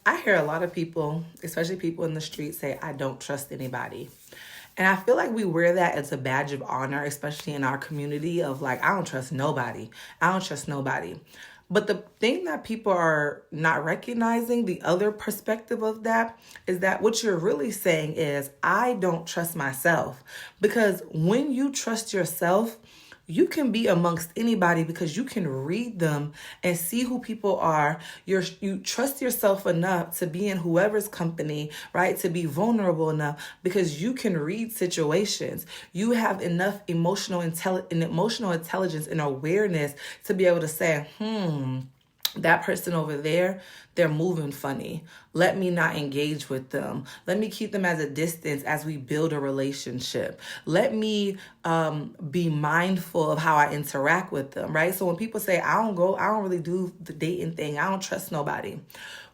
I hear a lot of people, especially people in the street, say, I don't trust anybody. And I feel like we wear that as a badge of honor, especially in our community of like, I don't trust nobody. I don't trust nobody. But the thing that people are not recognizing, the other perspective of that, is that what you're really saying is, I don't trust myself. Because when you trust yourself, you can be amongst anybody because you can read them and see who people are. You trust yourself enough to be in whoever's company, right? To be vulnerable enough because you can read situations. You have enough emotional intelligence and awareness to be able to say, that person over there, they're moving funny. Let me not engage with them. Let me keep them at a distance as we build a relationship. Let me be mindful of how I interact with them, right? So when people say, I don't really do the dating thing, I don't trust nobody.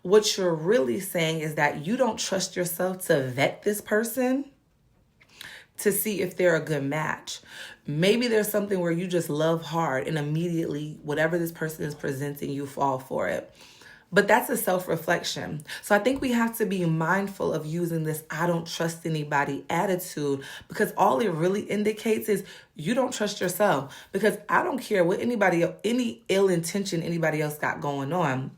What you're really saying is that you don't trust yourself to vet this person to see if they're a good match. Maybe there's something where you just love hard and immediately whatever this person is presenting, you fall for it. But that's a self-reflection. So I think we have to be mindful of using this I don't trust anybody attitude, because all it really indicates is you don't trust yourself. Because I don't care what any ill intention anybody else got going on.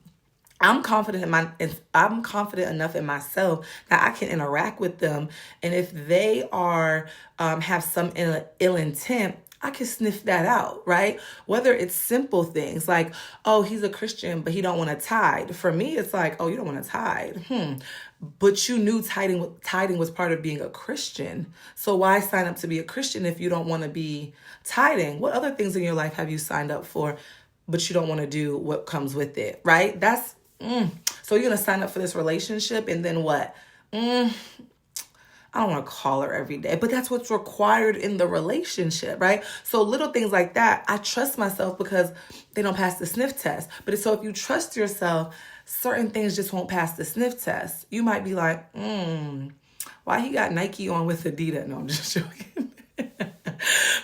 I'm confident enough in myself that I can interact with them, and if they are have some ill intent, I can sniff that out, right? Whether it's simple things like, oh, he's a Christian, but he don't want to tithe. For me, it's like, oh, you don't want to tithe. But you knew tithing was part of being a Christian. So why sign up to be a Christian if you don't want to be tithing? What other things in your life have you signed up for, but you don't want to do what comes with it, right? So you're going to sign up for this relationship and then what? I don't want to call her every day, but that's what's required in the relationship, right? So little things like that, I trust myself because they don't pass the sniff test. But so if you trust yourself, certain things just won't pass the sniff test. You might be like, why he got Nike on with Adidas? No, I'm just joking.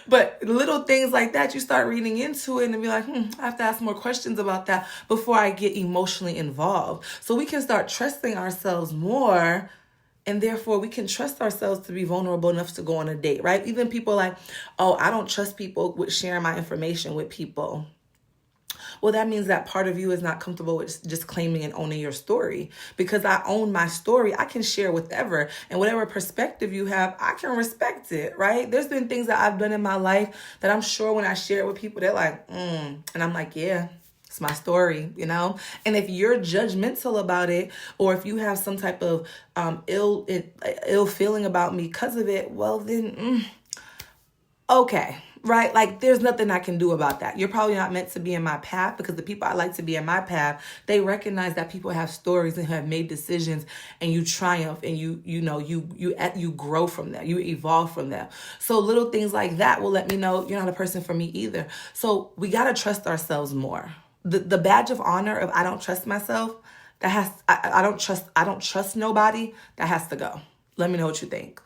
But little things like that, you start reading into it and be like, I have to ask more questions about that before I get emotionally involved. So we can start trusting ourselves more, and therefore we can trust ourselves to be vulnerable enough to go on a date, right? Even people like, oh, I don't trust people with sharing my information with people. Well, that means that part of you is not comfortable with just claiming and owning your story. Because I own my story, I can share whatever. And whatever perspective you have, I can respect it, right? There's been things that I've done in my life that I'm sure when I share it with people, they're like, And I'm like, yeah, it's my story, you know? And if you're judgmental about it, or if you have some type of ill feeling about me because of it, well then, okay. Right? Like there's nothing I can do about that. You're probably not meant to be in my path, because the people I like to be in my path, they recognize that people have stories and have made decisions, and you triumph and you grow from that. You evolve from that. So little things like that will let me know you're not a person for me either. So we got to trust ourselves more. The badge of honor of I don't trust myself, I don't trust nobody, that has to go. Let me know what you think.